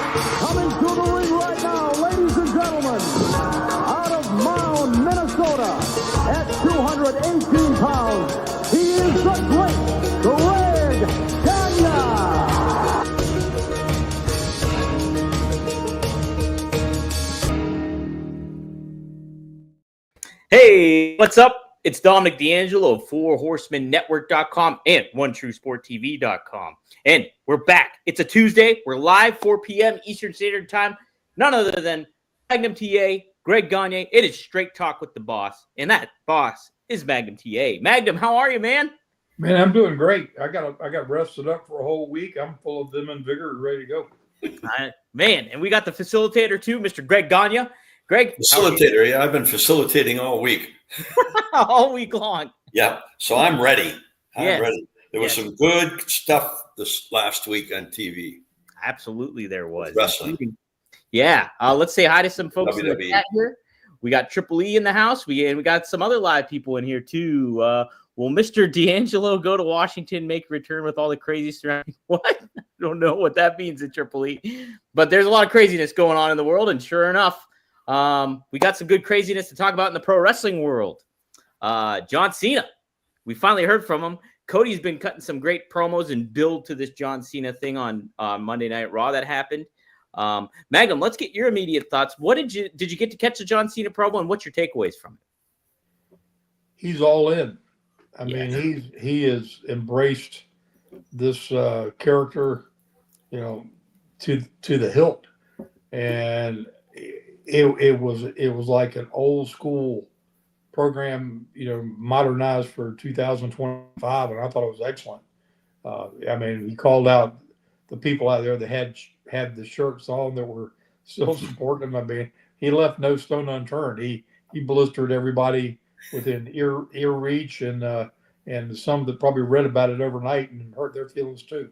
Coming to the ring right now, ladies and gentlemen, out of Mound, Minnesota, at 218 pounds, he is the great Greg Gagne. Hey, what's up? It's Dominic D'Angelo of FourHorsemenNetwork.com and OneTrueSportTV.com. And we're back. It's a Tuesday. We're live, 4 p.m. Eastern Standard Time. None other than Magnum TA, Greg Gagne. It is straight talk with the boss. And that boss is Magnum TA. Magnum, how are you, man? Man, I'm doing great. I got rested up for a whole week. I'm full of vim and vigor, ready to go. Man, and we got the facilitator too, Mr. Greg Gagne. Greg, facilitator. Yeah, I've been facilitating all week. all week long. Yeah, so I'm ready. Yes. Ready. There was some good stuff this last week on TV. Absolutely, there was wrestling. Yeah, let's say hi to some folks WWE. in the chat here. We got Triple E in the house. We got some other live people in here too. Will Mr. D'Angelo go to Washington, make a return with all the crazy surrounding? What? I don't know what that means at Triple E, but there's a lot of craziness going on in the world, and sure enough, we got some good craziness to talk about in the pro wrestling world. John Cena, we finally heard from him. Cody's been cutting some great promos and build to this John Cena thing on Monday Night Raw that happened. Magnum, let's get your immediate thoughts. What did you get to catch the John Cena promo, and what's your takeaways from it? He's all in. I mean, he has embraced this character, to the hilt, and it was like an old school program, modernized for 2025, and I thought it was excellent. I mean, he called out the people out there that had the shirts on that were still supporting him. I mean, he left no stone unturned. He blistered everybody within ear reach, and some that probably read about it overnight and hurt their feelings too.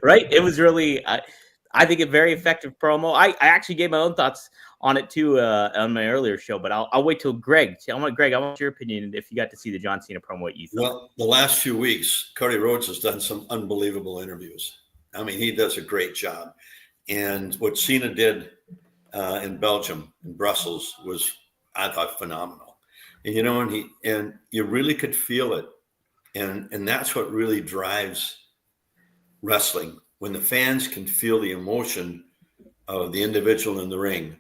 Right? It was really, I think, a very effective promo. I actually gave my own thoughts on it too on my earlier show, but I'll wait till Greg. I want your opinion if you got to see the John Cena promo. What you thought? Well, the last few weeks, Cody Rhodes has done some unbelievable interviews. I mean, he does a great job. And what Cena did in Belgium, in Brussels, was, I thought, phenomenal. And and you really could feel it. And that's what really drives wrestling, when the fans can feel the emotion of the individual in the ring.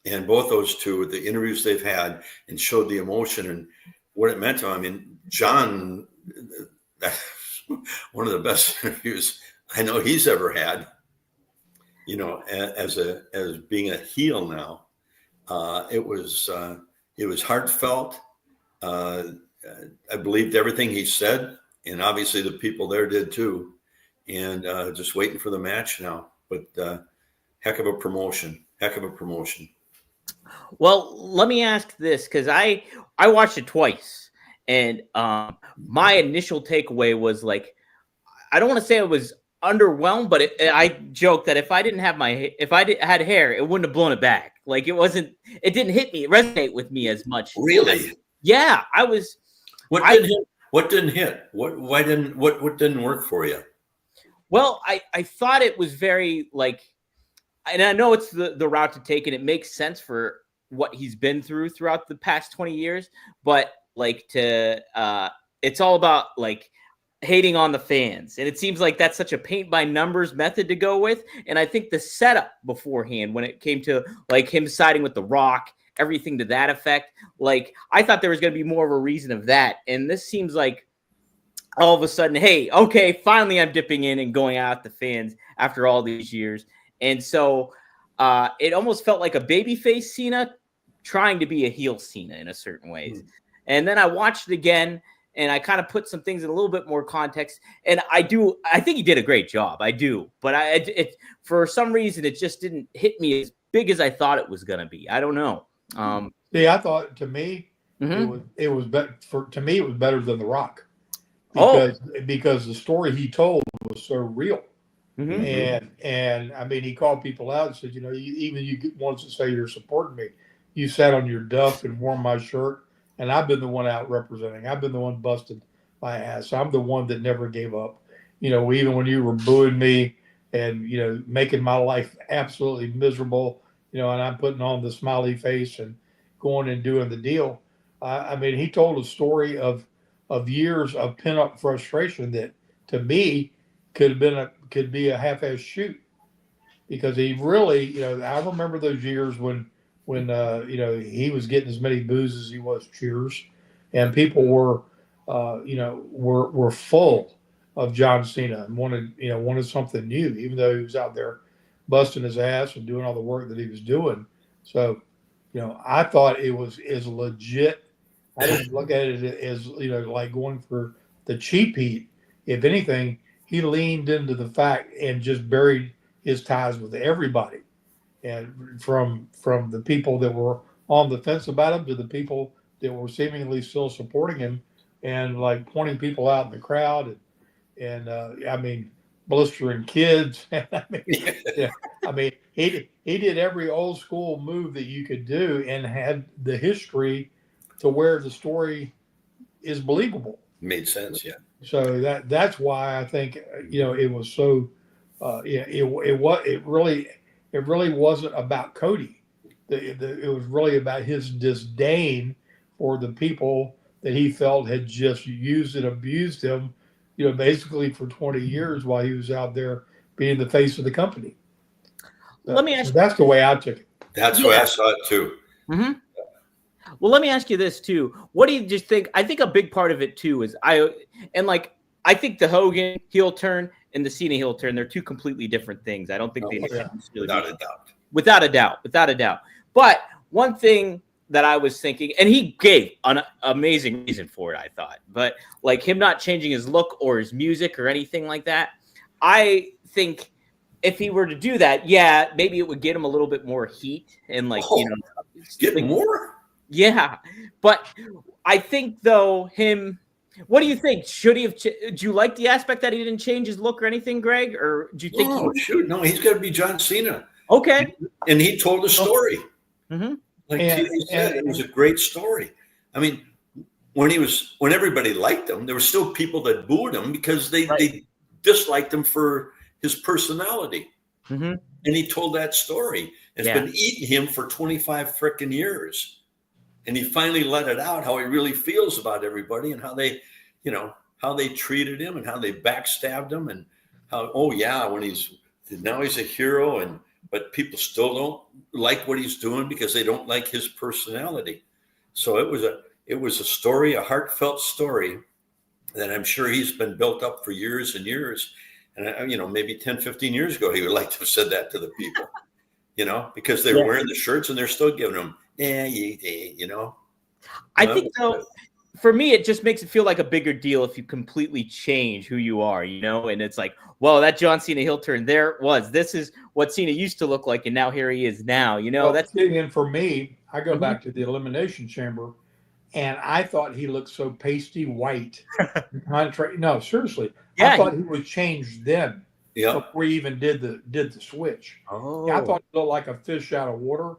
And both those two, with the interviews they've had, and showed the emotion and what it meant to him. I mean, John, that's one of the best interviews I know he's ever had, as being a heel now. It was heartfelt. I believed everything he said, and obviously the people there did too. And just waiting for the match now. But heck of a promotion. Well, let me ask this, because I watched it twice, and my initial takeaway was like, I don't want to say I was underwhelmed, but I joked that if I had hair, it wouldn't have blown it back. Like, it didn't hit me, resonate with me as much. Really? Yeah, I was. What didn't hit? What didn't work for you? Well, I thought it was very and I know it's the route to take, and it makes sense for what he's been throughout the past 20 years, but it's all about hating on the fans. And it seems like that's such a paint by numbers method to go with. And I think the setup beforehand, when it came to him siding with The Rock, everything to that effect, I thought there was going to be more of a reason of that. And this seems like all of a sudden, hey, okay, finally I'm dipping in and going out the fans after all these years. And so it almost felt like a babyface Cena trying to be a heel Cena in a certain ways. And then I watched it again, and I kind of put some things in a little bit more context. And I think he did a great job. I do. But for some reason, it just didn't hit me as big as I thought it was going to be. I don't know. I thought, to me, it was better than The Rock. Because the story he told was so real. And I mean, he called people out and said, you wanted to say you're supporting me. You sat on your duff and wore my shirt, and I've been the one out representing. I've been the one busted my ass. I'm the one that never gave up. Even when you were booing me and making my life absolutely miserable, and I'm putting on the smiley face and going and doing the deal. I mean, he told a story of years of pent up frustration that to me could be a half-ass shoot, because he really, I remember those years when he was getting as many boos as he was cheers, and people were were full of John Cena and wanted something new, even though he was out there busting his ass and doing all the work that he was doing. So, I thought it was as legit. I didn't look at it as like going for the cheap heat. If anything, he leaned into the fact and just buried his ties with everybody, and from the people that were on the fence about him to the people that were seemingly still supporting him, and like pointing people out in the crowd, and I mean, blistering kids. I mean, yeah, I mean, he did every old school move that you could do, and had the history to where the story is believable. Made sense, yeah. So that's why I think it was so. It really wasn't about Cody. It was really about his disdain for the people that he felt had just used and abused him, basically for 20 years while he was out there being the face of the company. Let me ask. That's the way I took it. That's the way I saw it too. Mm-hmm. Well, let me ask you this too. What do you just think? I think a big part of it too is I think the Hogan heel turn and the Cena heel turn, they're two completely different things. I don't think without a doubt. Without a doubt. But one thing that I was thinking, and he gave an amazing reason for it, I thought, but like him not changing his look or his music or anything like that, I think if he were to do that, yeah, maybe it would get him a little bit more heat and get more. Yeah, but I think though what do you think? Should he have? Do you like the aspect that he didn't change his look or anything, Greg? Or do you think? No, he's got to be John Cena. Okay, and he told a story. Mm-hmm. Like he said, it was a great story. I mean, when everybody liked him, there were still people that booed him because they disliked him for his personality. Mm-hmm. And he told that story. It's been eating him for 25 frickin' years. And he finally let it out how he really feels about everybody and how they, how they treated him and how they backstabbed him and how, now he's a hero, but people still don't like what he's doing because they don't like his personality. So it was a story, a heartfelt story that I'm sure he's been built up for years and years. And, maybe 10, 15 years ago, he would like to have said that to the people, because they were wearing the shirts and they're still giving them, I think so. For me, it just makes it feel like a bigger deal if you completely change who you are, and it's like, well, that John Cena heel turn, this is what Cena used to look like, and now here he is now, that's and for me, I go back to the Elimination Chamber, and I thought he looked so pasty white. No, seriously. I thought he would change then. Yeah. Before he even did the switch. Oh. I thought he looked like a fish out of water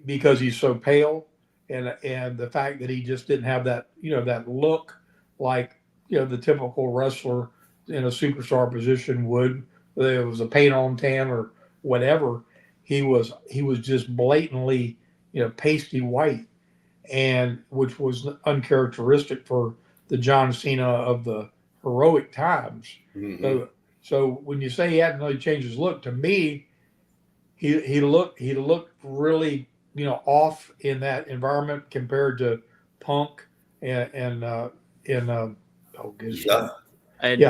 because he's so pale, and the fact that he just didn't have that that look like the typical wrestler in a superstar position would. Whether it was a paint on tan or whatever, he was just blatantly pasty white, and which was uncharacteristic for the John Cena of the heroic times. Mm-hmm. So when you say he hadn't really changed his look, to me, he looked really off in that environment compared to Punk and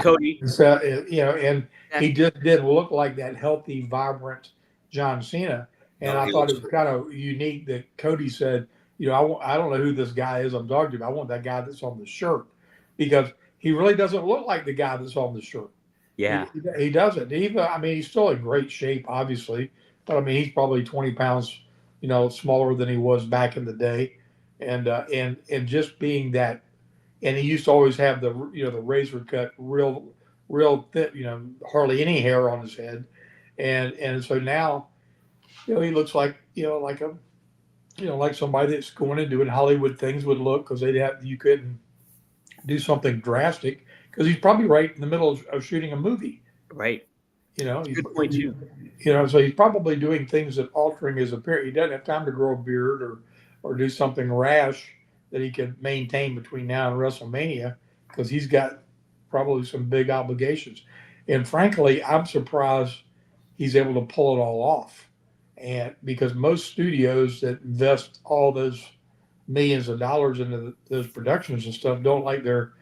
Cody. So, and he just didn't look like that healthy, vibrant John Cena. And I thought it was kind of unique that Cody said, I don't know who this guy is I'm talking to. I want that guy that's on the shirt, because he really doesn't look like the guy that's on the shirt. Yeah, he doesn't. He's still in great shape, obviously, but he's probably 20 pounds, smaller than he was back in the day, and just being that. And he used to always have the the razor cut, real thin, hardly any hair on his head, and so now, he looks like like somebody that's going and doing Hollywood things would look, because you couldn't do something drastic, because he's probably right in the middle of shooting a movie. Right. Good point too. So he's probably doing things that altering his appearance. He doesn't have time to grow a beard or do something rash that he can maintain between now and WrestleMania because he's got probably some big obligations. And frankly, I'm surprised he's able to pull it all off. And because most studios that invest all those millions of dollars into those productions and stuff don't like their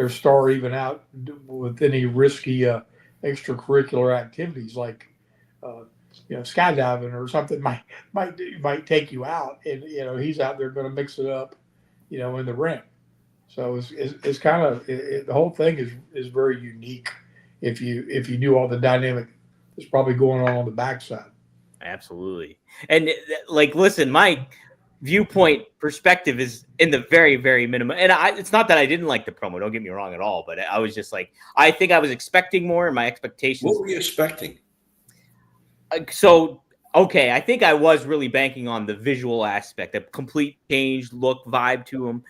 star even out with any risky extracurricular activities like skydiving or something might take you out, and he's out there going to mix it up in the ring. So it's kind of the whole thing is very unique if you knew all the dynamic that's probably going on the backside. Absolutely. And like, listen, my viewpoint perspective is in the very, very minimum. And it's not that I didn't like the promo. Don't get me wrong at all. But I was just like, I think I was expecting more, and my expectations. What were you expecting? So, okay, I think I was really banking on the visual aspect, a complete change, look, vibe to him,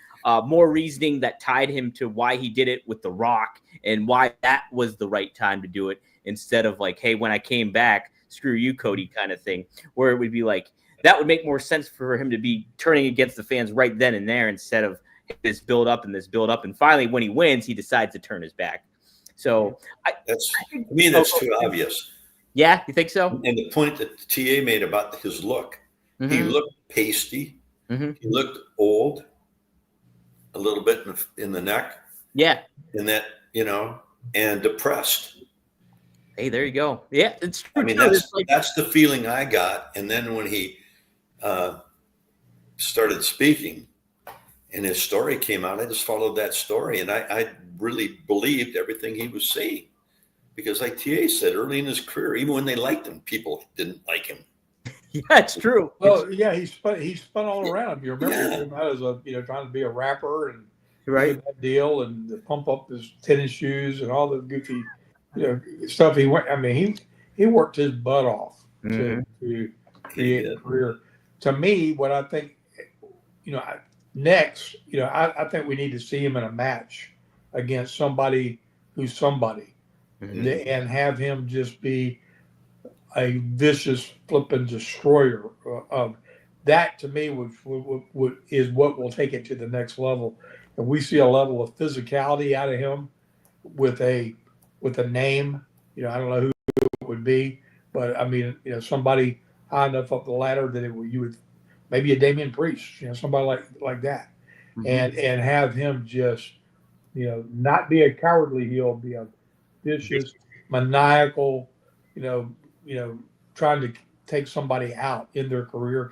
more reasoning that tied him to why he did it with The Rock and why that was the right time to do it, instead of like, hey, when I came back, screw you, Cody, kind of thing, where it would be like, that would make more sense for him to be turning against the fans right then and there instead of this build up. And finally, when he wins, he decides to turn his back. So that's too obvious. Yeah, you think so? And the point that TA made about his look, he looked pasty. He looked old, a little bit in the neck. Yeah. And that, and depressed. Hey, there you go. Yeah, it's true. I mean, that's the feeling I got. And then when he started speaking and his story came out, I just followed that story. And I really believed everything he was saying. Because like TA said, early in his career, even when they liked him, people didn't like him. Yeah, it's true. Well, yeah, he spun all around. You remember him as trying to be a rapper and that deal and pump up his tennis shoes and all the goofy stuff he went. I mean, he worked his butt off to create a career. To me, what I think, next, I think we need to see him in a match against somebody who's somebody. And have him just be a vicious flipping destroyer of that. To me, is what will take it to the next level. And we see a level of physicality out of him with a name. I don't know who it would be, but I mean, somebody high enough up the ladder that you would maybe a Damian Priest, somebody like that, and have him just not be a cowardly heel, be a vicious, maniacal, trying to take somebody out in their career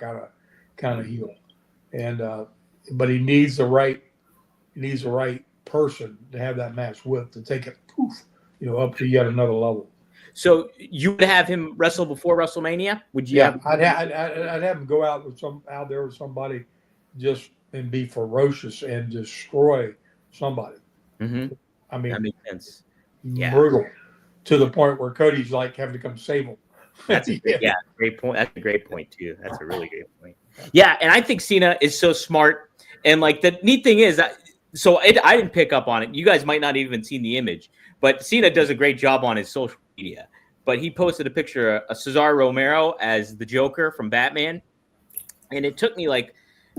kind of heel. And but he needs the right person to have that match with to take it up to yet another level. So you would have him wrestle before WrestleMania? Would you? Yeah, I'd have him go out there with somebody, just and be ferocious and destroy somebody. I mean, that makes sense. Brutal to the point where Cody's like having to come save him. That's great point. That's a great point too. That's a really great point. Yeah, and I think Cena is so smart. And like the neat thing is that I didn't pick up on it. You guys might not have even seen the image, but Cena does a great job on his social media. But he posted a picture of Cesar Romero as the Joker from Batman, and it took me like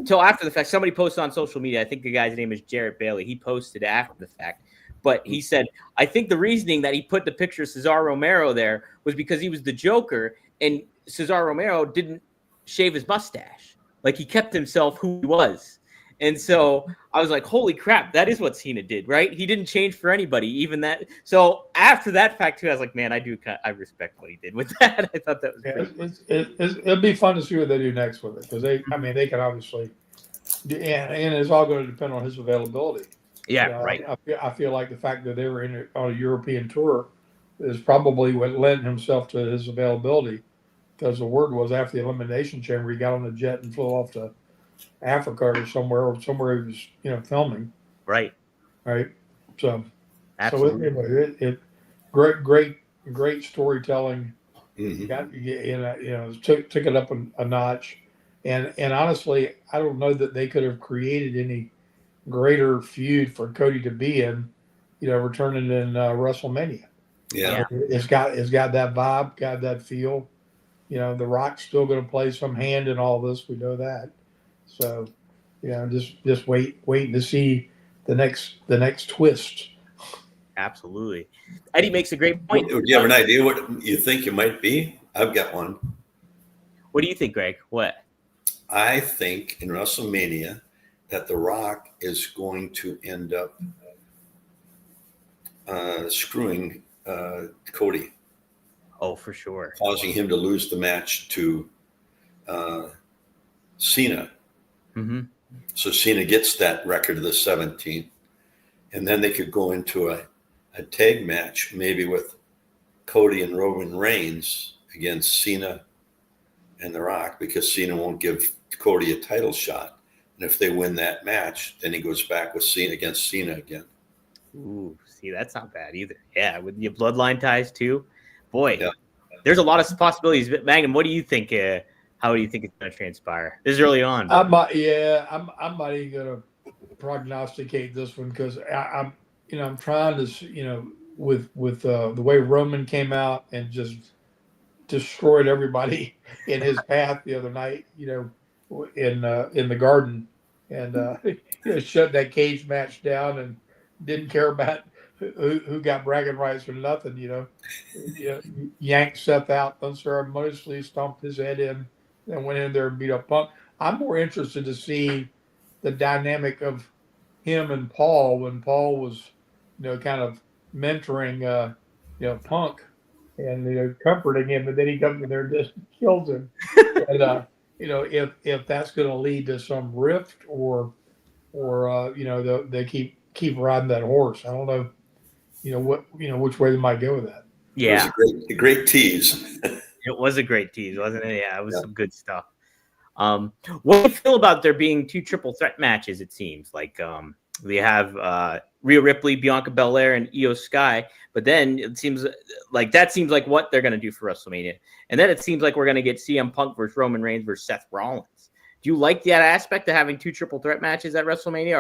till after the fact. Somebody posted on social media. I think the guy's name is Jarrett Bailey. He posted after the fact. But he said, I think the reasoning that he put the picture of Cesar Romero there was because he was the Joker, and Cesar Romero didn't shave his mustache. Like, he kept himself who he was. And so I was like, holy crap, that is what Cena did, right? He didn't change for anybody, even that. So after that fact, too, I was like, man, I respect what he did with that. I thought that was great. It'll be fun to see what they do next with it, because they can obviously, and it's all going to depend on his availability. Yeah, right. I feel like the fact that they were on a European tour is probably what lent himself to his availability, because the word was after the Elimination Chamber, he got on a jet and flew off to Africa or somewhere he was, filming. Right. So, absolutely. It great storytelling. Took it up a notch, and honestly, I don't know that they could have created any greater feud for Cody to be in, returning in WrestleMania. Yeah. It's got that vibe, got that feel. You know, The Rock's still going to play some hand in all this. We know that. So, you know, just waiting to see the next twist. Absolutely. Eddie makes a great point. Do you have an idea what you think it might be? I've got one. What do you think, Greg? What? I think in WrestleMania that The Rock is going to end up screwing Cody, Oh, for sure. causing him to lose the match to Cena. Mm-hmm. So Cena gets that record of the 17th. And then they could go into a tag match, maybe with Cody and Roman Reigns against Cena and The Rock, because Cena won't give Cody a title shot. And if they win that match, then he goes back with Cena against Cena again. Ooh, see, that's not bad either. Yeah, with your bloodline ties too. Boy, Yeah. there's a lot of possibilities. But Magnum, what do you think? How do you think it's going to transpire? This is early on. I'm not even going to prognosticate this one because I'm trying to, with the way Roman came out and just destroyed everybody in his path the other night, in the garden, and shut that cage match down and didn't care about who got bragging rights or nothing. Yanked Seth out unceremoniously, stomped his head in, and went in there and beat up Punk. I'm more interested to see the dynamic of him and Paul when Paul was, kind of mentoring, Punk and comforting him, and then he comes in there and just kills him. And if that's going to lead to some rift or they keep riding that horse. I don't know, which way they might go with that. Yeah, It was a great tease. it was a great tease, wasn't it? Yeah, it was some good stuff. What do you feel about there being 2 triple threat matches? It seems like we have Rhea Ripley, Bianca Belair, and Io Sky, but then it seems like what they're going to do for WrestleMania, and then it seems like we're going to get CM Punk versus Roman Reigns versus Seth Rollins. Do you like that aspect of having 2 triple threat matches at WrestleMania,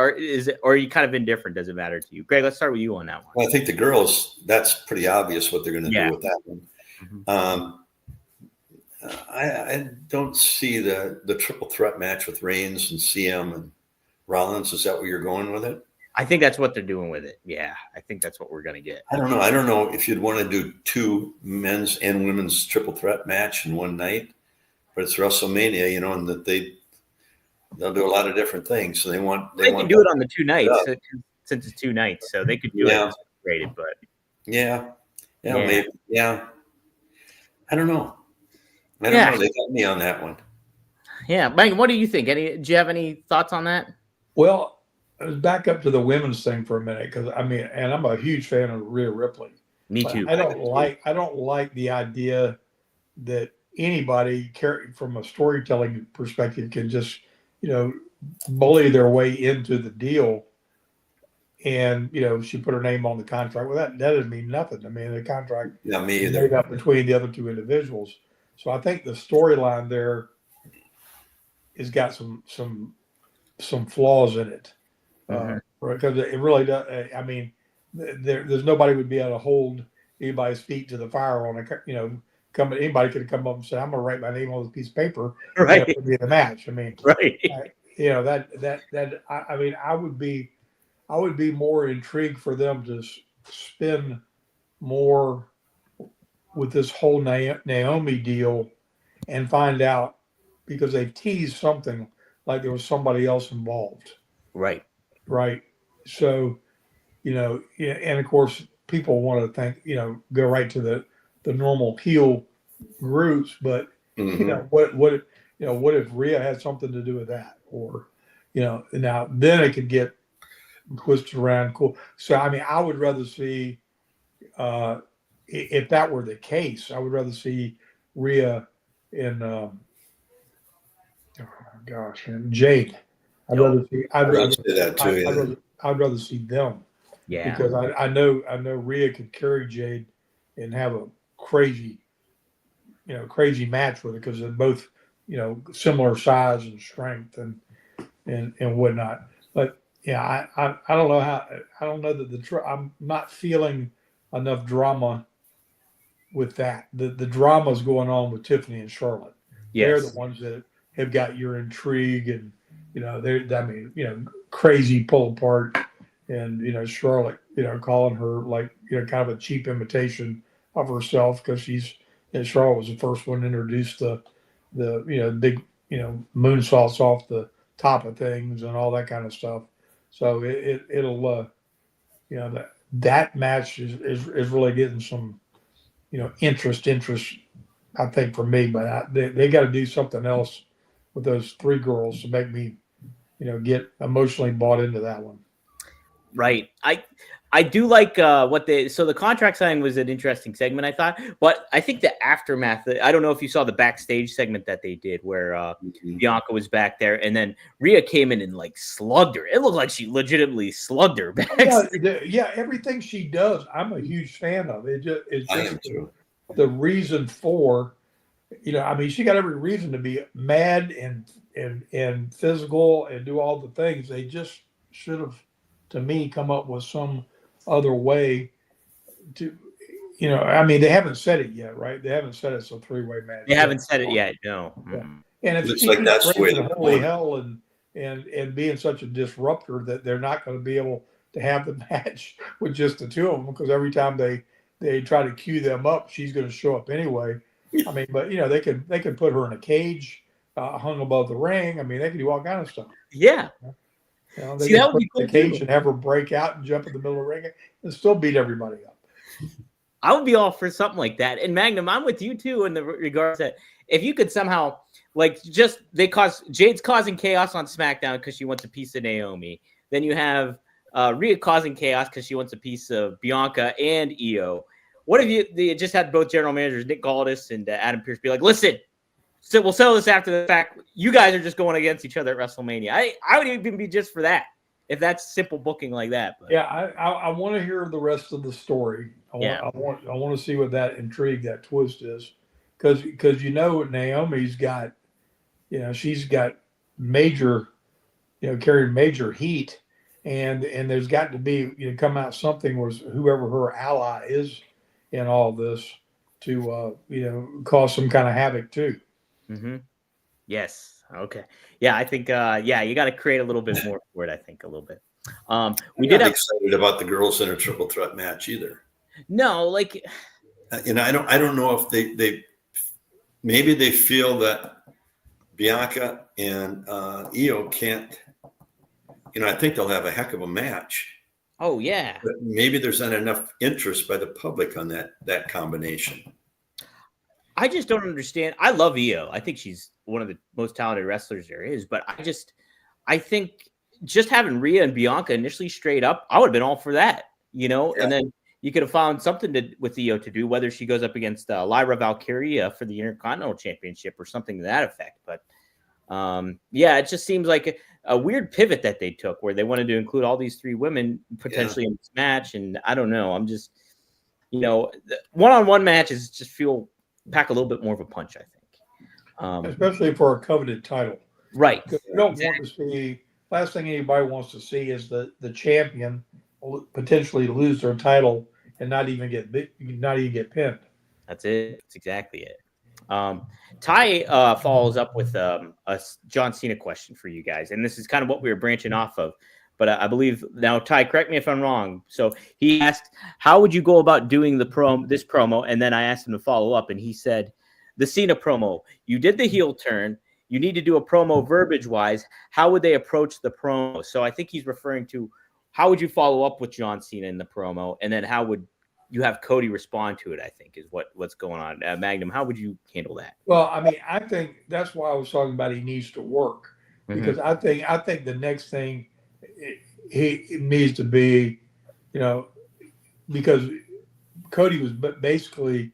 or are you kind of indifferent? Does it matter to you, Greg? Let's start with you on that one. Well, I think the girls, that's pretty obvious what they're going to do with that one. Mm-hmm. I don't see the triple threat match with Reigns and CM and Rollins. Is that where you're going with it? I think that's what they're doing with it. Yeah, I think that's what we're going to get. I don't know. I don't know if you'd want to do 2 men's and women's triple threat match in one night, but it's WrestleMania, and that they'll do a lot of different things. So they can do it on the 2 nights since it's 2 nights, so they could do it rated, but maybe, I don't know. I don't know. They got me on that one. Yeah, Mike, what do you think? Do you have any thoughts on that? Well, let's back up to the women's thing for a minute, because and I'm a huge fan of Rhea Ripley. Me too. I don't like the idea that anybody, from a storytelling perspective, can just bully their way into the deal. And she put her name on the contract. Well, that doesn't mean nothing. I mean, the contract is made up between the other 2 individuals. So I think the storyline there has got some flaws in it, because it really does. I mean, there's nobody would be able to hold anybody's feet to the fire on anybody could come up and say, "I'm going to write my name on this piece of paper," right? It would be the match. I mean, right? I would be more intrigued for them to spin more with this whole Naomi deal and find out, because they teased something like there was somebody else involved. Right. So, and of course people want to think, go right to the normal heel groups, but what if Rhea had something to do with that, or, now then it could get twisted around. Cool. So, I would rather see, if that were the case, I would rather see Rhea and and Jade. I'd rather see them. Yeah. Because I know Rhea could carry Jade and have a crazy match with her, because they're both, similar size and strength and whatnot. But I don't know that I'm not feeling enough drama with that. The drama's going on with Tiffany and Charlotte. They're the Yes. ones that have got your intrigue, and crazy pull apart, and Charlotte, calling her like kind of a cheap imitation of herself, because Charlotte was the first one to introduce the big moonsaults off the top of things and all that kind of stuff. So it'll that match is really getting some interest. I think for me, but they got to do something else with those three girls to make me get emotionally bought into that one. Right. I do like the contract signing was an interesting segment, I thought, but I think the aftermath, I don't know if you saw the backstage segment that they did where Bianca was back there and then Rhea came in and like slugged her. It looked like she legitimately slugged her back. Yeah, everything she does, I'm a huge fan of. It's I just am too. the reason for, she got every reason to be mad and physical and do all the things. They just should have, to me, come up with some other way to, they haven't said it yet, right? They haven't said it's a three-way match. They haven't said it yet, no. Yeah. And if Looks she like keeps that's the way raising they're holy going. hell and being such a disruptor, that they're not going to be able to have the match with just the two of them, because every time they try to cue them up, she's going to show up anyway. But they could put her in a cage hung above the ring. They could do all kind of stuff. Yeah. They See, could that would put be cool in the cage too. and have her break out and jump in the middle of the ring and still beat everybody up. I would be all for something like that. And Magnum, I'm with you too in the regards that if you could somehow Jade's causing chaos on SmackDown because she wants a piece of Naomi. Then you have Rhea causing chaos because she wants a piece of Bianca and Io. What if they just had both general managers, Nick Galdis and Adam Pearce, be like, listen, so we'll settle this after the fact. You guys are just going against each other at WrestleMania. I would even be just for that, if that's simple booking like that. But. Yeah, I want to hear the rest of the story. I want to see what that intrigue, that twist is, because Naomi's got, she's got major, carrying major heat, and there's got to be come out something where whoever her ally is in all this to cause some kind of havoc too. Mm-hmm. Yes. Okay. Yeah, I think. You got to create a little bit more for it. I think a little bit. We did have excited about the girls in a triple threat match either. No, like, I don't know if they maybe they feel that Bianca and Io can't. I think they'll have a heck of a match. Oh yeah. But maybe there's not enough interest by the public on that combination. I just don't understand. I love Io. I think she's one of the most talented wrestlers there is. But I think just having Rhea and Bianca initially straight up, I would have been all for that, Yeah. And then you could have found something with Io to do, whether she goes up against Lyra Valkyria for the Intercontinental Championship or something to that effect. But it just seems like a weird pivot that they took, where they wanted to include all these three women potentially in this match. And I don't know. I'm just, one-on-one matches just pack a little bit more of a punch, I think. Especially for a coveted title. Right. You don't want to see, last thing anybody wants to see is the champion potentially lose their title and not even get pinned. That's it. That's exactly it. Ty follows up with a John Cena question for you guys, and this is kind of what we were branching off of. But I believe now, Ty, correct me if I'm wrong. So he asked, how would you go about doing this promo? And then I asked him to follow up, and he said, the Cena promo, you did the heel turn. You need to do a promo verbiage-wise. How would they approach the promo? So I think he's referring to, how would you follow up with John Cena in the promo? And then how would you have Cody respond to it, I think, is what's going on. Magnum, how would you handle that? Well, I think that's why I was talking about he needs to work. Because I think the next thing he needs to be, because Cody was basically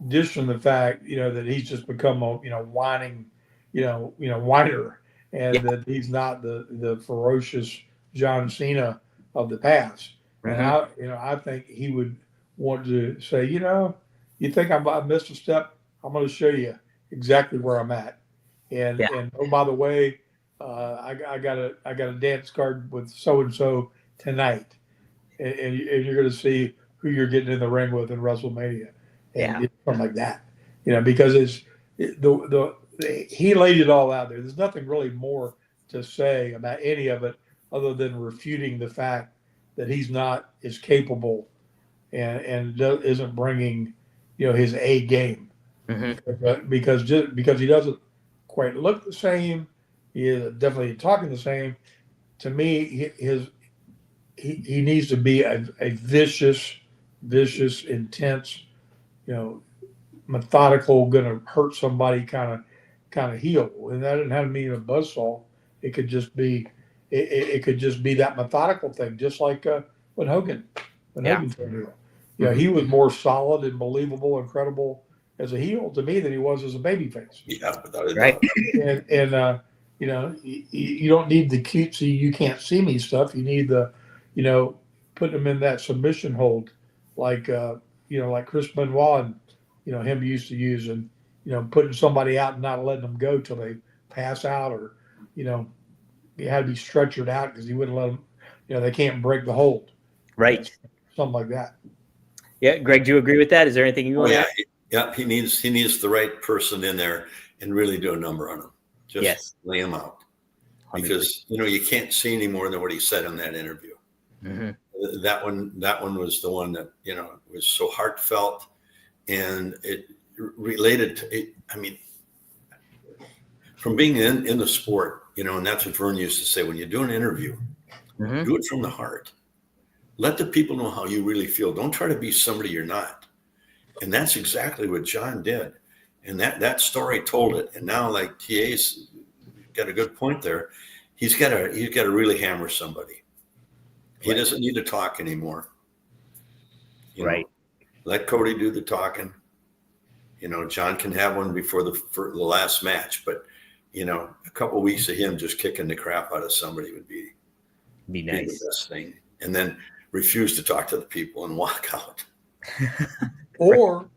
dishing the fact, that he's just become a, whining, whiner, and that he's not the ferocious John Cena of the past. And I think he would want to say, you think I missed a step? I'm going to show you exactly where I'm at. And oh, by the way, I got a dance card with so and so tonight, and you're going to see who you're getting in the ring with in WrestleMania. and something like that, because he laid it all out there. There's nothing really more to say about any of it other than refuting the fact that he's not as capable and isn't bringing, his A game. Because he doesn't quite look the same. He is definitely talking the same. To me, he needs to be a vicious, intense, methodical, going to hurt somebody kind of heel. And that doesn't have to mean a buzzsaw. It could just be that methodical thing, just like when Hogan tried to do it. He was more solid and believable and credible as a heel to me than he was as a babyface. Yeah, without a doubt. And you don't need the cutesy "you can't see me" stuff. You need the, putting them in that submission hold, like like Chris Benoit and him used to use, and putting somebody out and not letting them go till they pass out, or he had to be stretchered out because he wouldn't let them. They can't break the hold. Right. Something like that. Yeah, Greg, do you agree with that? Is there anything you want to add? Yeah, he needs the right person in there and really do a number on him. Just lay him out. 100%. Because you can't see any more than what he said in that interview. That one was the one that was so heartfelt, and it related to it. I mean, from being in the sport, and that's what Vern used to say: when you do an interview, do it from the heart. Let the people know how you really feel. Don't try to be somebody you're not. And that's exactly what John did. And that story told it. And now, like TA's got a good point there. He's got to really hammer somebody. He doesn't need to talk anymore. Right. Let Cody do the talking. John can have one for the last match, but a couple of weeks of him just kicking the crap out of somebody would be nice. The best thing. And then refuse to talk to the people and walk out. Or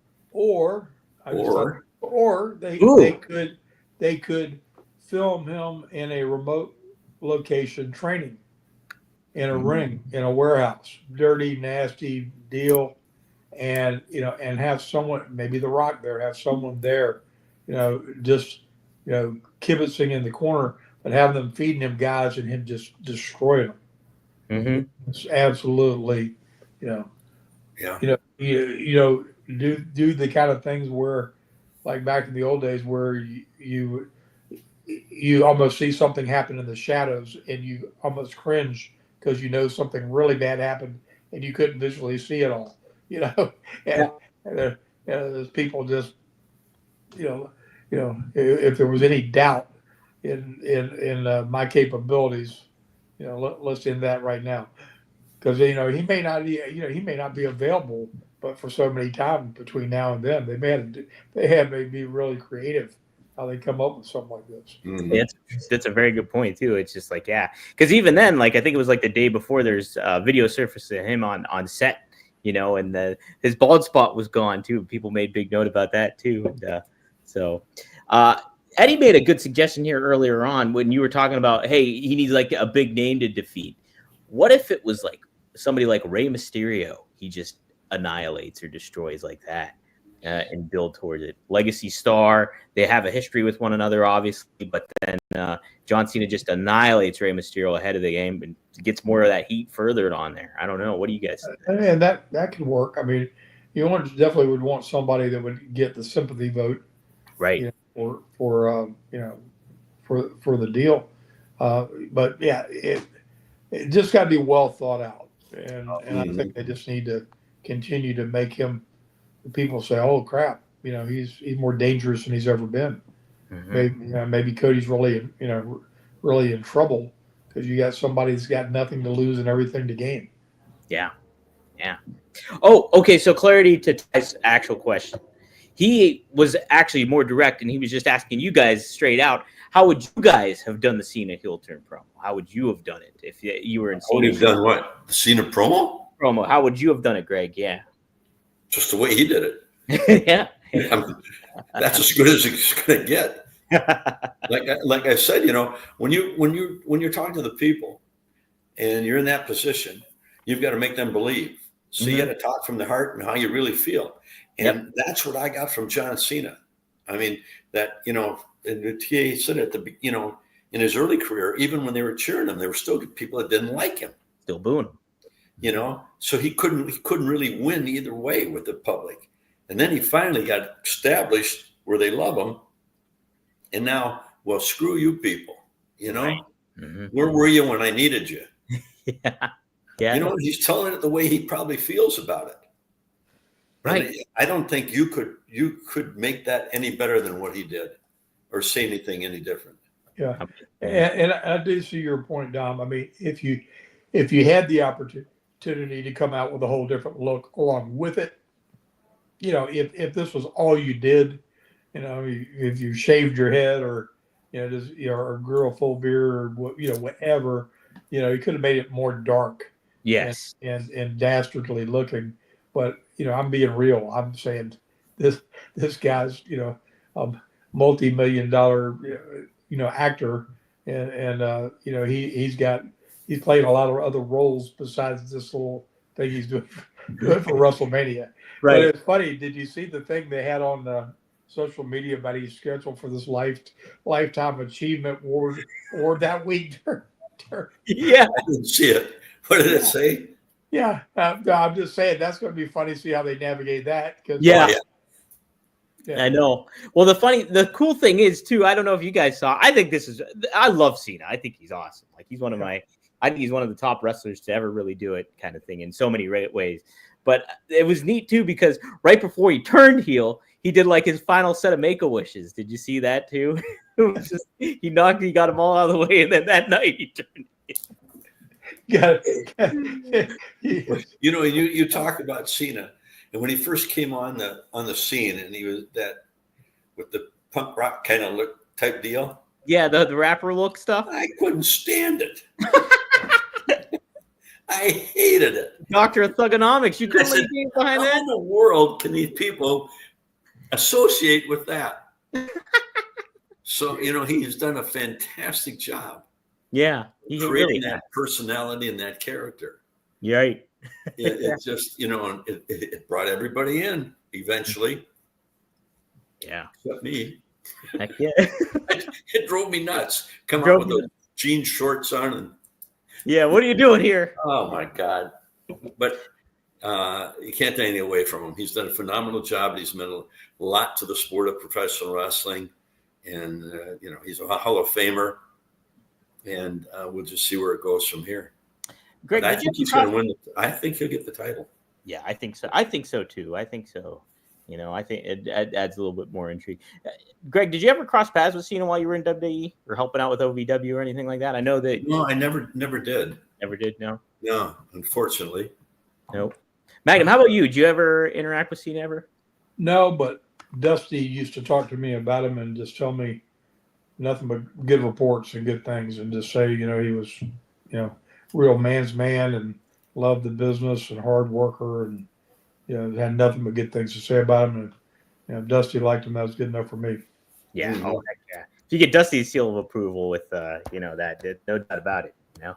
they could film him in a remote location training in a ring, in a warehouse, dirty, nasty deal. And, and have someone, maybe The Rock there, have someone there, just, kibitzing in the corner, but have them feeding him guys and him just destroying them. It's absolutely, do the kind of things where, like back in the old days, where you almost see something happen in the shadows and you almost cringe because something really bad happened and you couldn't visually see it all, and there's people just, if there was any doubt in my capabilities, let's end that right now, because he may not be available, but for so many times between now and then, they have to be really creative how they come up with something like this. Yeah, that's a very good point too. It's just like, because even then, like I think it was like the day before, there's video surface of him on set, and his bald spot was gone too. People made big note about that too. And Eddie made a good suggestion here earlier on when you were talking about, hey, he needs like a big name to defeat. What if it was like somebody like Rey Mysterio? He just annihilates or destroys like that, and build towards it. Legacy star. They have a history with one another, obviously, but then John Cena just annihilates Rey Mysterio ahead of the game and gets more of that heat furthered on there. I don't know. What do you guys think? And that could work. I mean, definitely would want somebody that would get the sympathy vote, right? For the deal. But yeah, it just got to be well thought out, and I think they just need to continue to make him. People say, "Oh crap, he's more dangerous than he's ever been." Maybe Cody's really in trouble because you got somebody that's got nothing to lose and everything to gain. Yeah. Oh, okay. So clarity to Ty's actual question. He was actually more direct, and he was just asking you guys straight out, how would you guys have done the Cena heel turn promo? How would you have done it if you were in Cena? Would have done what? The Cena promo? How would you have done it, Greg? Yeah. Just the way he did it. Yeah. That's as good as it's going to get. Like I said, when you're talking to the people and you're in that position, you've got to make them believe. So you got to talk from the heart and how you really feel. And that's what I got from John Cena. I mean, that, you know, and he said at the, you know, in his early career, even when they were cheering him, there were still people that didn't like him. Still booing him. You know, so he couldn't really win either way with the public. And then he finally got established where they love him. And now, well, screw you people. You know, Right. Mm-hmm. Where were you when I needed you? Yeah. You know, he's telling it the way he probably feels about it. Right. And I don't think you could make that any better than what he did, or say anything any different. Yeah, and I do see your point, Dom. I mean, if you had the opportunity to come out with a whole different look along with it, you know, if this was all you did, you know, if you shaved your head, or you know, just, you know, or grew a full beard, or you know, whatever, you know, you could have made it more dark, Yes, and dastardly looking. But you know, I'm being real. I'm saying this guy's, you know, a multi-million-dollar, you know, actor, and you know, he's playing a lot of other roles besides this little thing he's doing for WrestleMania. right. But it's funny. Did you see the thing they had on social media about he's scheduled for this lifetime achievement award that week? Yeah, I didn't see it. What did it say? Yeah, I'm just saying that's going to be funny to see how they navigate that. Cause, yeah. yeah. I know. Well, the cool thing is too. I don't know if you guys saw. I love Cena. I think he's awesome. Like he's one of my. I think he's one of the top wrestlers to ever really do it, kind of thing, in so many ways. But it was neat too because right before he turned heel, he did like his final set of Make-A-Wishes. Did you see that too? It was just, he got them all out of the way, and then that night he turned heel. You know, you talk about Cena, and when he first came on the scene, and he was that with the punk rock kind of look type deal. Yeah, the rapper look stuff. I couldn't stand it. I hated it. Doctor of Thugonomics. You couldn't leave behind How that. in the world can these people associate with that? So, you know, he's done a fantastic job. Yeah, creating that personality and that character. You're right. It just, you know, it brought everybody in eventually. Yeah. Except me. Heck yeah. It drove me nuts. Come out with those jean shorts on. And, yeah, what are you doing here? Oh, my God. But you can't take anything away from him. He's done a phenomenal job. He's meant a lot to the sport of professional wrestling. And, you know, he's a Hall of Famer. And we'll just see where it goes from here. Greg, I think he's going to win. I think he'll get the title. Yeah, I think so. I think so too. I think so. You know, I think it adds a little bit more intrigue. Greg, did you ever cross paths with Cena while you were in WWE or helping out with OVW or anything like that? I know that. No, I never did. Never did. No. No, unfortunately. Nope. Magnum, how about you? Did you ever interact with Cena ever? No, but Dusty used to talk to me about him and just tell me nothing but good reports and good things, and just say, you know, he was, you know, real man's man and loved the business and hard worker, and you know, had nothing but good things to say about him. And you know, Dusty liked him. That was good enough for me. Yeah. Mm-hmm. Oh, heck yeah. If you get Dusty's seal of approval with, you know, that, no doubt about it. You know.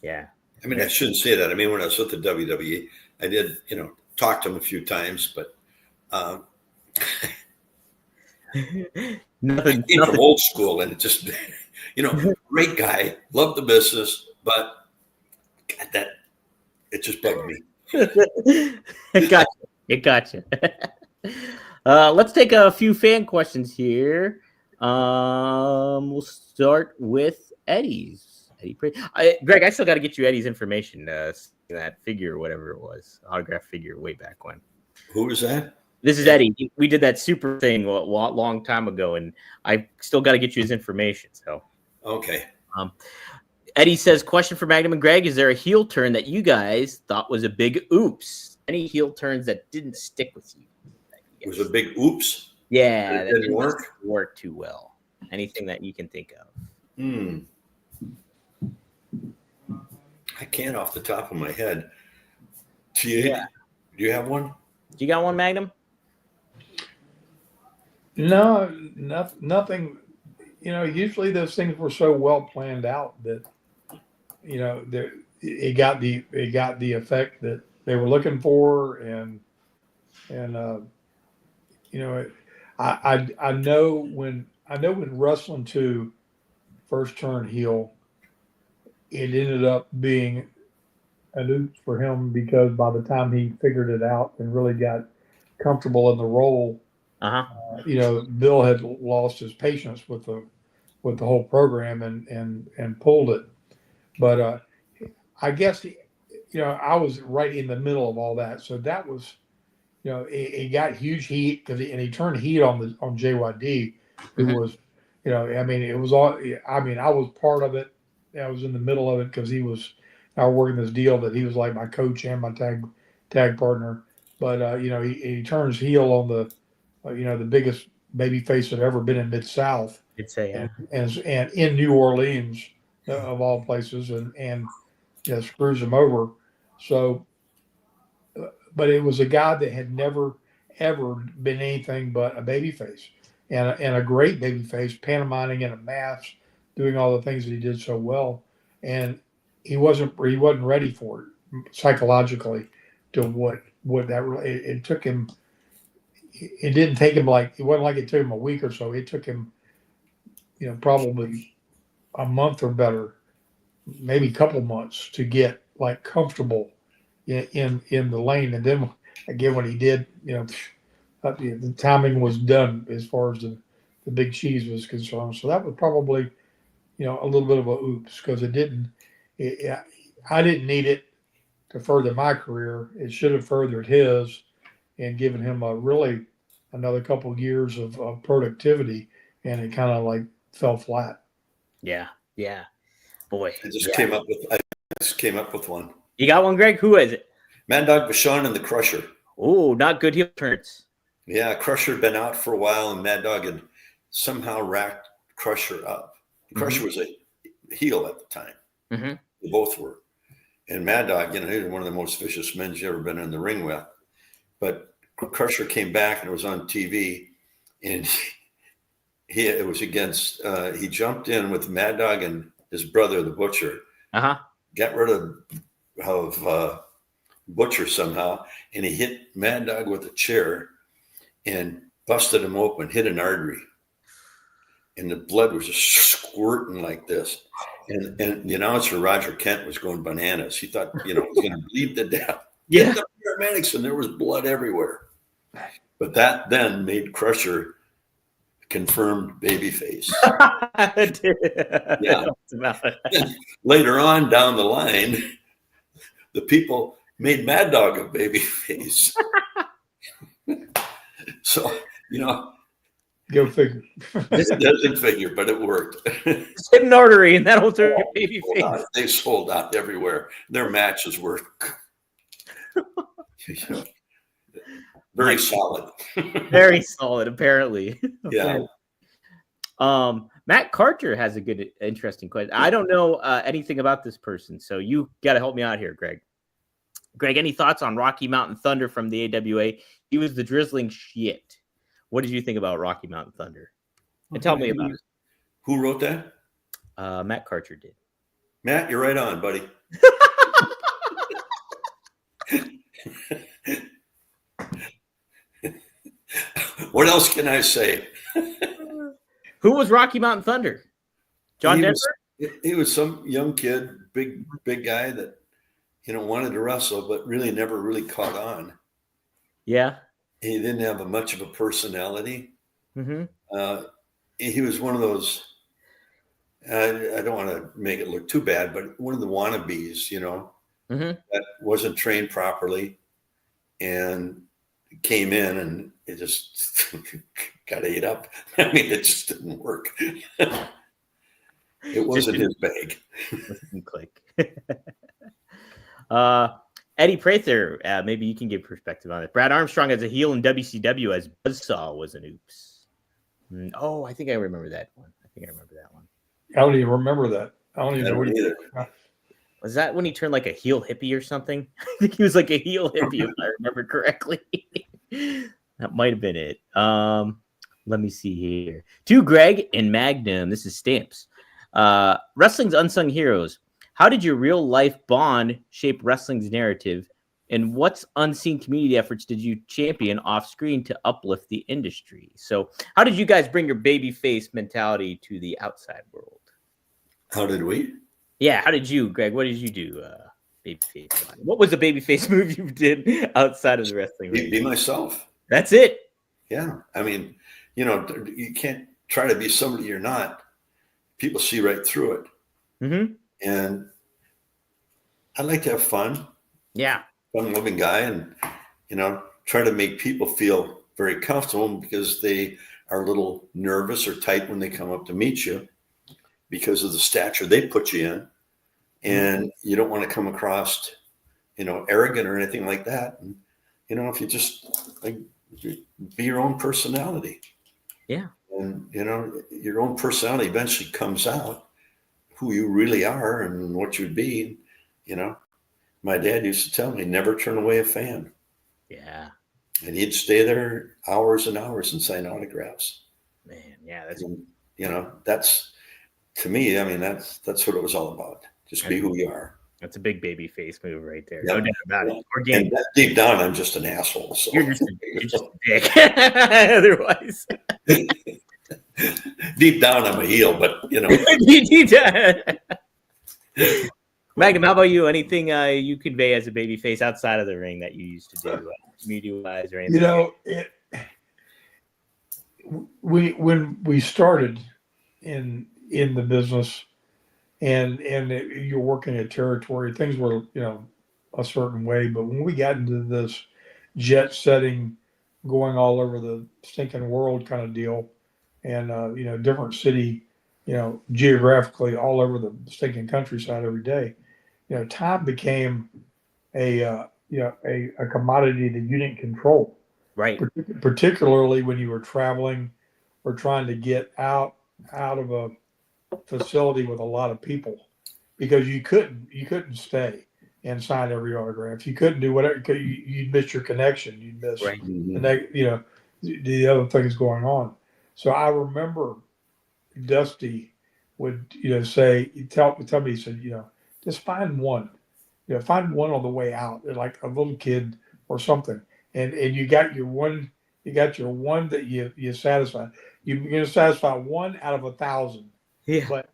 Yeah. I mean, I shouldn't say that. I mean, when I was with the WWE, I did, you know, talk to him a few times, but nothing from old school, and it just, you know, great guy, loved the business, but God, that it just bugged me. It got you. Let's take a few fan questions here. We'll start with Eddie's. Greg, I still got to get you Eddie's information. That figure, or whatever it was, autograph figure, way back when. Who was that? This is Eddie. We did that super thing a long time ago, and I still got to get you his information. So, okay. Eddie says, question for Magnum and Greg. Is there a heel turn that you guys thought was a big oops? Any heel turns that didn't stick with you? It was a big oops? Yeah. That didn't work too well. Anything that you can think of? I can't off the top of my head. Do you have one? Do you got one, Magnum? No, nothing. You know, usually those things were so well planned out that, you know, it got the effect that they were looking for, and you know, I know when Wrestling 2 first turned heel, it ended up being an oops for him because by the time he figured it out and really got comfortable in the role, Bill had lost his patience with the whole program and pulled it. But I guess I was right in the middle of all that, so that was it got huge heat and he turned heat on JYD, who was it was all I was part of it. I was in the middle of it because he was working this deal that he was like my coach and my tag partner. But he turns heel on the biggest baby face that ever been in Mid-South. I'd say, yeah. And in New Orleans, of all places, and screws him over. So, but it was a guy that had never, ever been anything but a baby face and a great baby face, pantomiming in a mask, doing all the things that he did so well. And he wasn't ready for it psychologically to what that really, it took him. It didn't take him it wasn't like it took him a week or so. It took him, probably a month or better, maybe a couple months to get comfortable in the lane. And then again, when he did, the timing was done as far as the big cheese was concerned. So that was probably, a little bit of a oops because I didn't need it to further my career. It should have furthered his and given him really another couple of years of productivity, and it kind of fell flat. Yeah. Boy. I just came up with one. You got one, Greg? Who is it? Mad Dog Vachon and the Crusher. Oh, not good heel turns. Yeah, Crusher had been out for a while, and Mad Dog had somehow racked Crusher up. Crusher was a heel at the time. Mm-hmm. They both were. And Mad Dog, he was one of the most vicious men you've ever been in the ring with. But Crusher came back and it was on TV, and it was against. He jumped in with Mad Dog and his brother, the Butcher. Got rid of Butcher somehow, and he hit Mad Dog with a chair and busted him open, hit an artery, and the blood was just squirting like this. And the announcer, Roger Kent, was going bananas. He thought, he was going to bleed to death. Yeah. The paramedics, and there was blood everywhere. But that then made Crusher confirmed babyface. Yeah. Later on down the line, the people made Mad Dog a babyface. So, Go figure. It doesn't figure, but it worked. Hit an artery, and that'll turn your baby face. They sold out everywhere. Their matches were very solid. Very solid, apparently. Yeah. Matt Carter has a good, interesting question. I don't know anything about this person, so you got to help me out here, Greg. Greg, any thoughts on Rocky Mountain Thunder from the AWA? He was the drizzling shit. What did you think about Rocky Mountain Thunder? And tell me about it. Who wrote that? Matt Carter did. Matt, you're right on, buddy. What else can I say? Who was Rocky Mountain Thunder? John Denver? He was some young kid, big guy that wanted to wrestle, but really never really caught on. Yeah. He didn't have much of a personality. Mm-hmm. He was one of those, I don't want to make it look too bad, but one of the wannabes, that wasn't trained properly and came in and it just got ate up. It just didn't work. It wasn't his bag. Click. Eddie Prather, maybe you can give perspective on it. Brad Armstrong as a heel in WCW as Buzzsaw was an oops. Oh, I think I remember that one. I don't even remember that. I don't even know either. Was that when he turned like a heel hippie or something? I think he was like a heel hippie, if I remember correctly. That might have been it. Let me see here. To Greg and Magnum. This is Stamps. Wrestling's unsung heroes. How did your real life bond shape wrestling's narrative And what unseen community efforts did you champion off screen to uplift the industry? So, how did you guys bring your babyface mentality to the outside world? How did we? Yeah, how did you, Greg? What did you do? Babyface. What was the babyface move you did outside of the wrestling ring? Be myself. That's it. Yeah. I mean, you can't try to be somebody you're not. People see right through it. Mm-hmm. And I like to have fun. Yeah. Fun-loving guy, and try to make people feel very comfortable because they are a little nervous or tight when they come up to meet you because of the stature they put you in, and you don't want to come across, arrogant or anything like that. And if you just be your own personality, yeah, and your own personality eventually comes out, who you really are and what you'd be, My dad used to tell me, never turn away a fan. Yeah. And he'd stay there hours and hours and sign autographs. Man, yeah, that's that's to me, I mean, that's what it was all about. Just be who you are. That's a big baby face move right there. Yep. No doubt about it. And deep down, I'm just an asshole. So you're just a dick. Otherwise. Deep down, I'm a heel, but Magnum, how about you? Anything you convey as a baby face outside of the ring that you used to do, community-wise or anything? When we started in the business, and you're working a territory, things were a certain way. But when we got into this jet setting, going all over the stinking world kind of deal, and different city, geographically all over the stinking countryside every day, time became a commodity that you didn't control. Right. Particularly when you were traveling or trying to get out of a facility with a lot of people, because you couldn't stay and sign every autograph. You couldn't do whatever. You'd miss your connection. You'd miss the other things going on. So I remember Dusty would say, tell me, he said, just find one, find one on the way out, like a little kid or something, and you got your one that you satisfy. You're going to satisfy one out of 1,000. Yeah. But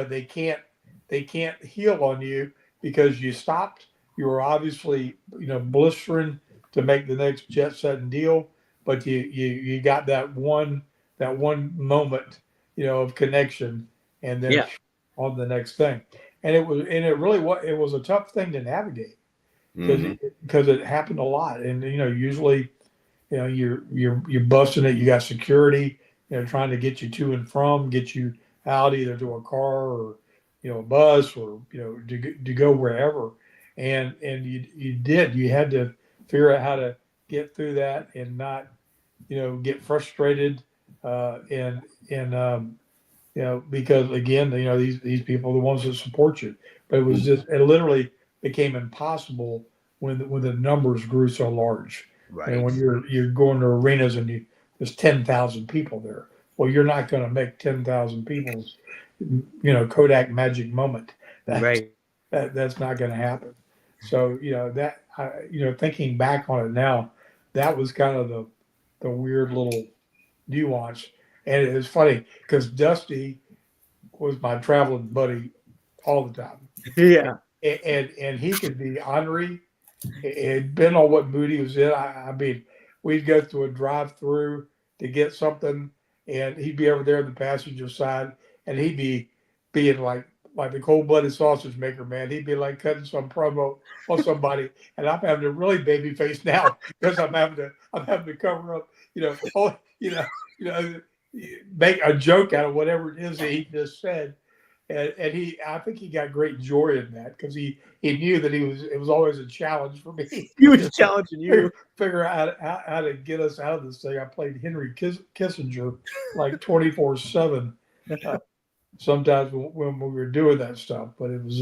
they can't heal on you because you stopped. You were obviously blistering to make the next jet setting deal, but you got that one moment of connection, and then on the next thing. And it was a tough thing to navigate because it happened a lot. And usually you're busting it. You got security trying to get you to and from, get you out either to a car or a bus or to go wherever. And you had to figure out how to get through that and not get frustrated because again these people are the ones that support you. But it was just, it literally became impossible when the numbers grew so large. Right. And when you're going to arenas and there's 10,000 people there, well, you're not going to make 10,000 people's Kodak magic moment. That's not going to happen. So thinking back on it now, that was kind of the weird little nuance. And it was funny because Dusty was my traveling buddy all the time. Yeah. And he could be ornery. It depending on what mood he was in. I mean, we'd go through a drive-through to get something, and he'd be over there on the passenger side, and he'd be being like the cold-blooded sausage maker, man. He'd be like cutting some promo on somebody, and I'm having a really baby face now because I'm having to cover up, make a joke out of whatever it is that he just said. And I think he got great joy in that because he knew that it was always a challenge for me. He was challenging you. Figure out how to get us out of this thing. I played Henry Kissinger like 24/7 sometimes when we were doing that stuff. But it was,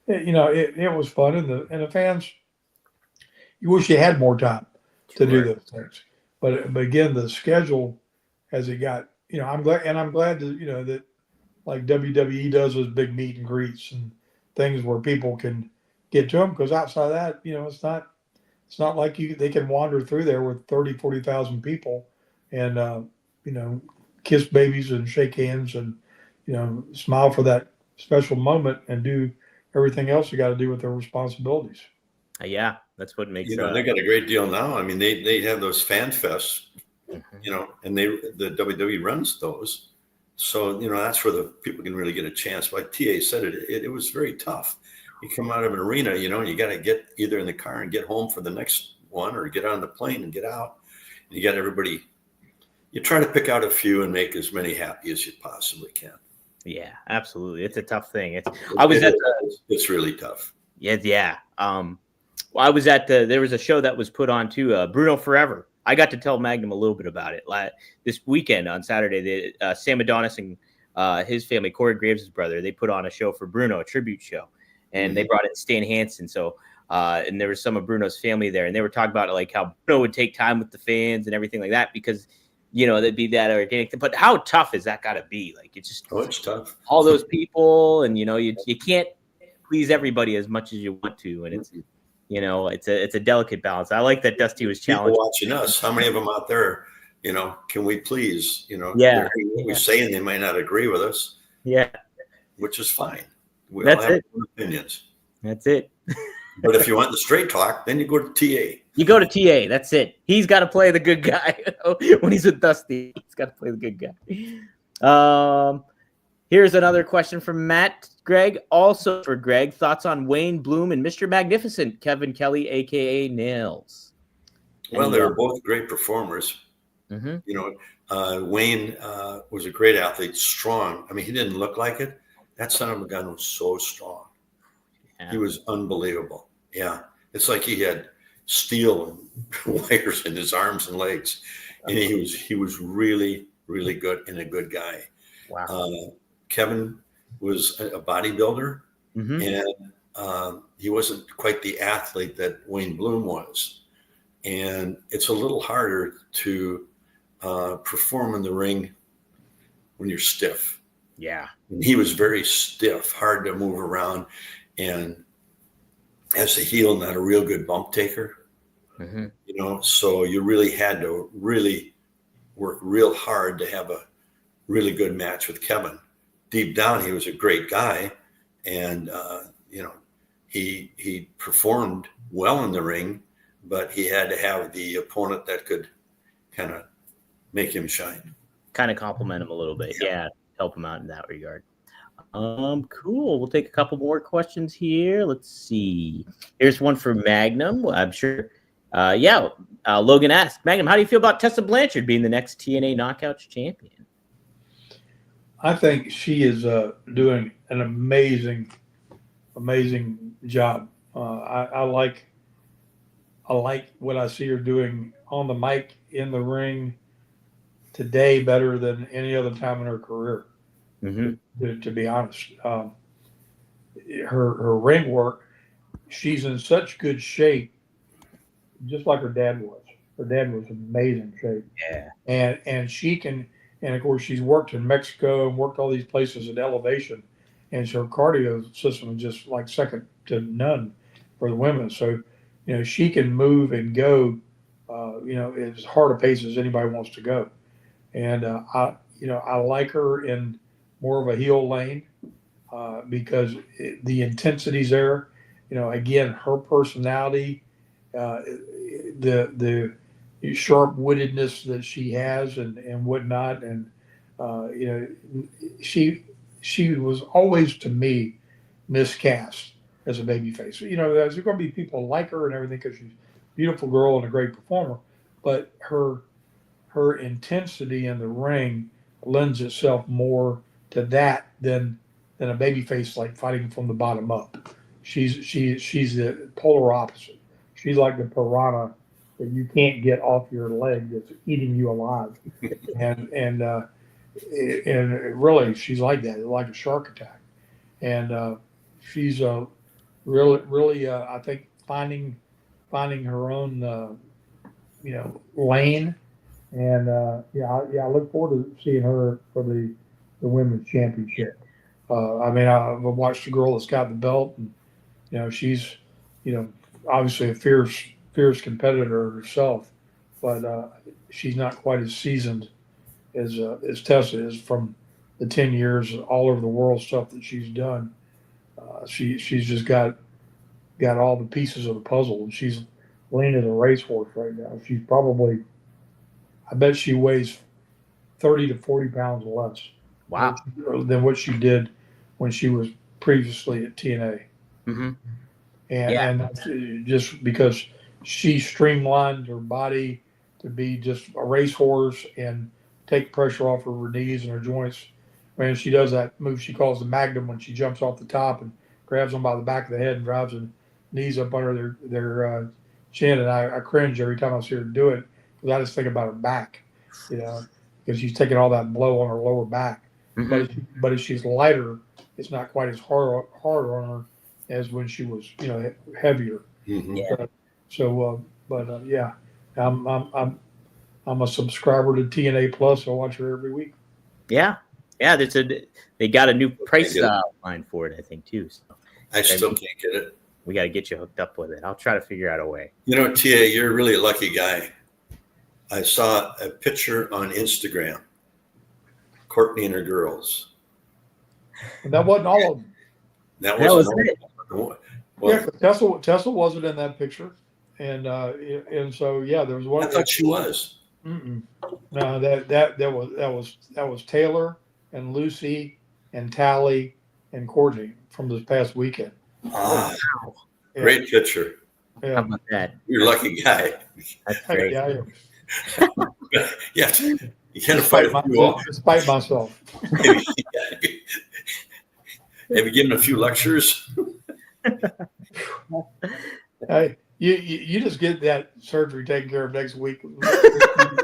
it was fun. And the fans, you wish you had more time to do those things. But again, the schedule as it got, I'm glad to, that like WWE does those big meet and greets and things where people can get to them, because outside of that, it's not It's not like they can wander through there with 40,000 people and, kiss babies and shake hands and, smile for that special moment and do everything else you got to do with their responsibilities. Yeah, that's what makes. They got a great deal now. I mean, they have those fan fests, and the WWE runs those. So, that's where the people can really get a chance. Like TA said, it was very tough. You come out of an arena, and you got to get either in the car and get home for the next one or get on the plane and get out. And you got everybody, you try to pick out a few and make as many happy as you possibly can. Yeah, absolutely. It's a tough thing. It's really tough. Yeah. I was there was a show that was put on too, Bruno Forever. I got to tell Magnum a little bit about it this weekend on Saturday. Sam Adonis and his family, Corey Graves' brother, they put on a show for Bruno, a tribute show, and they brought in Stan Hansen. So, and there was some of Bruno's family there, and they were talking about like how Bruno would take time with the fans and everything like that because they'd be that organic. But how tough is that got to be? Like it's tough. All those people, and you can't please everybody as much as you want to, and it's a delicate balance. I like that Dusty was challenged. People watching us, how many of them out there, can we please, yeah, we're saying they might not agree with us. Yeah. Which is fine. We all have opinions. That's it. But if you want the straight talk, then you go to TA. You go to TA. That's it. He's got to play the good guy when he's with Dusty. He's got to play the good guy. Here's another question from Matt. Greg, also for Greg, thoughts on Wayne Bloom and Mr. Magnificent, Kevin Kelly, a.k.a. Nails. Well, they were both great performers. Mm-hmm. Wayne was a great athlete, strong. I mean, he didn't look like it. That son of a gun was so strong. Yeah. He was unbelievable. Yeah. It's like he had steel and wires in his arms and legs. And he was really, really good and a good guy. Wow. Kevin was a bodybuilder, and he wasn't quite the athlete that Wayne Bloom was. And it's a little harder to perform in the ring when you're stiff. Yeah. And he was very stiff, hard to move around, and as a heel, not a real good bump taker. Mm-hmm. So you really had to really work real hard to have a really good match with Kevin. Deep down, he was a great guy, and he performed well in the ring, but he had to have the opponent that could kind of make him shine, kind of compliment him a little bit, yeah, help him out in that regard. Cool. We'll take a couple more questions here. Let's see. Here's one for Magnum. I'm sure. Logan asked, Magnum, how do you feel about Tessa Blanchard being the next TNA Knockouts champion? I think she is doing an amazing job. I like what I see her doing on the mic, in the ring today, better than any other time in her career. Mm-hmm. To be honest, her ring work, she's in such good shape, just like her dad was. Her dad was in amazing shape. Yeah, and she can. And, of course, she's worked in Mexico and worked all these places at elevation. And so her cardio system is just like second to none for the women. So, she can move and go, as hard a pace as anybody wants to go. And I like her in more of a heel lane because the intensity's there. Again, her personality, the sharp-wittedness that she has and whatnot, and she was always, to me, miscast as a babyface. There's going to be people like her and everything because she's a beautiful girl and a great performer, but her intensity in the ring lends itself more to that than a babyface like fighting from the bottom up. She's the polar opposite. She's like the piranha that you can't get off your leg that's eating you alive. and really, she's like that, like a shark attack. And she's really, I think, finding her own, lane. And I look forward to seeing her for the women's championship. I've watched the girl that's got the belt, and she's, obviously a fierce fierce competitor herself, but she's not quite as seasoned as Tessa is from the 10 years all over the world stuff that she's done. She's just got all the pieces of the puzzle, and she's lean as a racehorse right now. She's probably, I bet she weighs 30 to 40 pounds less. Wow. Than what she did when she was previously at TNA. Mm-hmm. And that's just because she streamlined her body to be just a racehorse and take pressure off her knees and her joints. When she does that move she calls the Magnum, when she jumps off the top and grabs them by the back of the head and drives the knees up under their chin, and I cringe every time I see her do it because I just think about her back, because she's taking all that blow on her lower back. Mm-hmm. But if she's lighter, it's not quite as hard on her as when she was, heavier. Mm-hmm. Yeah. I'm a subscriber to TNA Plus. I watch her every week. Yeah. They got a new price line for it, I think, too. So I still can't get it. We got to get you hooked up with it. I'll try to figure out a way. TA, you're really a lucky guy. I saw a picture on Instagram. Courtney and her girls. And that wasn't all of them. That wasn't it. Well, yeah, Tessa wasn't in that picture, and so there was one. I thought she was. Mm-mm. No, that was Taylor and Lucy and Tally and Courtney from this past weekend. Wow. Great picture. Yeah. How about that? You're a lucky guy. That's great. Yeah. Yes. You can't fight despite myself. Have you given a few lectures? Hey, you just get that surgery taken care of next week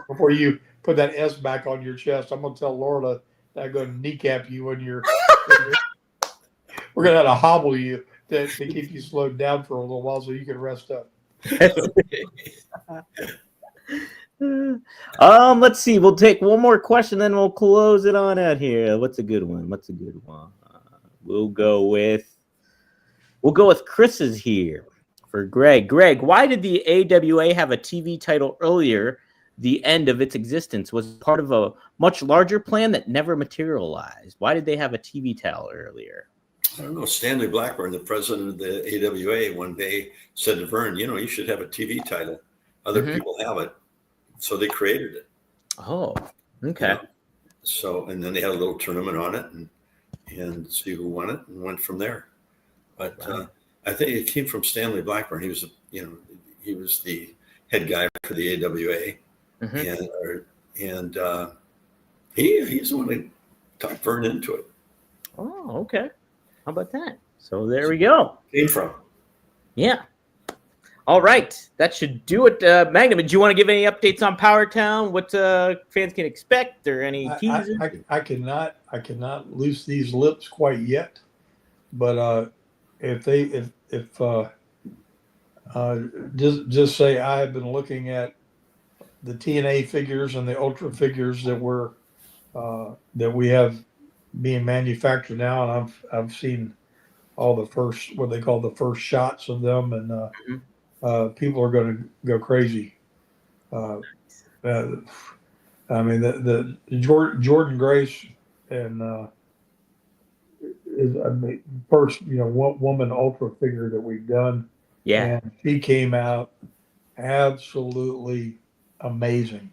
before you put that S back on your chest. I'm going to tell Laura that I'm going to kneecap you when you're. We're going to have to hobble you to keep you slowed down for a little while so you can rest up. Let's see. We'll take one more question, then we'll close it on out here. What's a good one? We'll go with Chris's here for Greg. Greg, why did the AWA have a TV title earlier? The end of its existence was part of a much larger plan that never materialized. Why did they have a TV title earlier? I don't know. Stanley Blackburn, the president of the AWA, one day said to Vern, you should have a TV title. Other people have it. So they created it. Oh, okay. So, and then they had a little tournament on it and see who won it and went from there. But I think it came from Stanley Blackburn. He was, he was the head guy for the AWA, and he's the one who talked Vern into it. Oh, okay. How about that? So there we go. Came from. Yeah. All right. That should do it. Magnum, do you want to give any updates on Powertown? What fans can expect or any teasers? I cannot loose these lips quite yet, but if just say I have been looking at the TNA figures and the Ultra figures that we have being manufactured now, and I've seen all the first, what they call the first shots of them, and people are going to go crazy. I mean, the Jordan Grace and is first woman ultra figure that we've done. Yeah, and she came out absolutely amazing,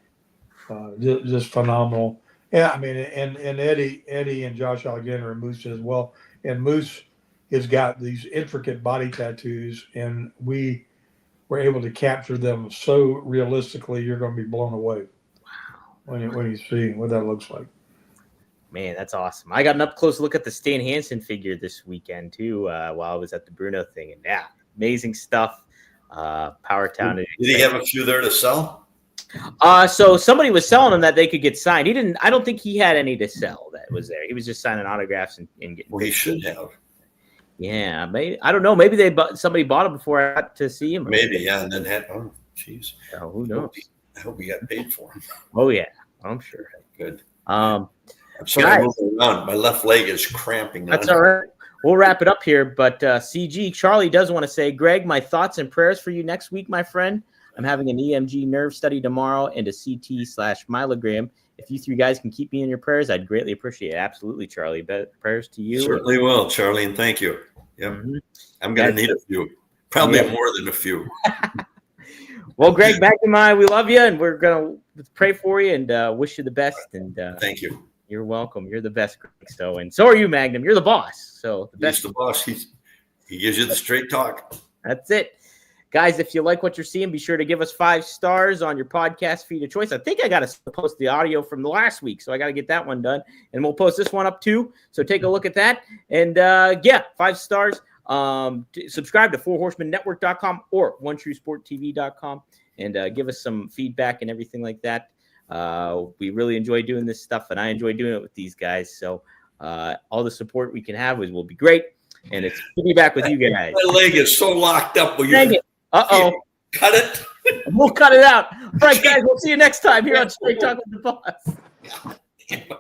just phenomenal. Yeah, I mean, and Eddie and Josh Alexander and Moose as well. And Moose has got these intricate body tattoos, and we were able to capture them so realistically. You're going to be blown away. Wow! When you see what that looks like. Man, that's awesome. I got an up close look at the Stan Hansen figure this weekend too, while I was at the Bruno thing, and yeah, amazing stuff. Powertown. Did he have a few there to sell? So somebody was selling them that they could get signed. He didn't. I don't think he had any to sell that was there. He was just signing autographs and getting. Well, he should have. Yeah, maybe I don't know. Maybe somebody bought him before I got to see him. Maybe, yeah, and then jeez. Oh, who knows? I hope we got paid for him. Oh yeah, I'm sure. Good. I'm sorry, moving around. My left leg is cramping. That's all right. we'll wrap it up here. But CG, Charlie does want to say, Greg, my thoughts and prayers for you next week, my friend. I'm having an EMG nerve study tomorrow and a CT/myelogram. If you three guys can keep me in your prayers, I'd greatly appreciate it. Absolutely, Charlie. Prayers to you. Certainly will, Charlie, and thank you. Yep. Mm-hmm. I'm going to need a few. Probably more than a few. Well, Greg, back in mind, we love you, and we're going to pray for you and wish you the best. And thank you. You're welcome. You're the best, Greg. So, and so are you, Magnum. You're the boss. So the best. He's the boss. He gives you the straight talk. That's it. Guys, if you like what you're seeing, be sure to give us 5 stars on your podcast feed of choice. I think I got to post the audio from the last week, so I got to get that one done. And we'll post this one up too. So take a look at that. And 5 stars. Subscribe to 4horsemanetwork.com or OneTrueSportTV.com and give us some feedback and everything like that. We really enjoy doing this stuff, and I enjoy doing it with these guys. So all the support we can have will be great. And it's good to be back with you guys. My leg is so locked up. Uh-oh. Cut it. We'll cut it out. All right, guys, we'll see you next time here on Straight Talk with the Boss. Yeah.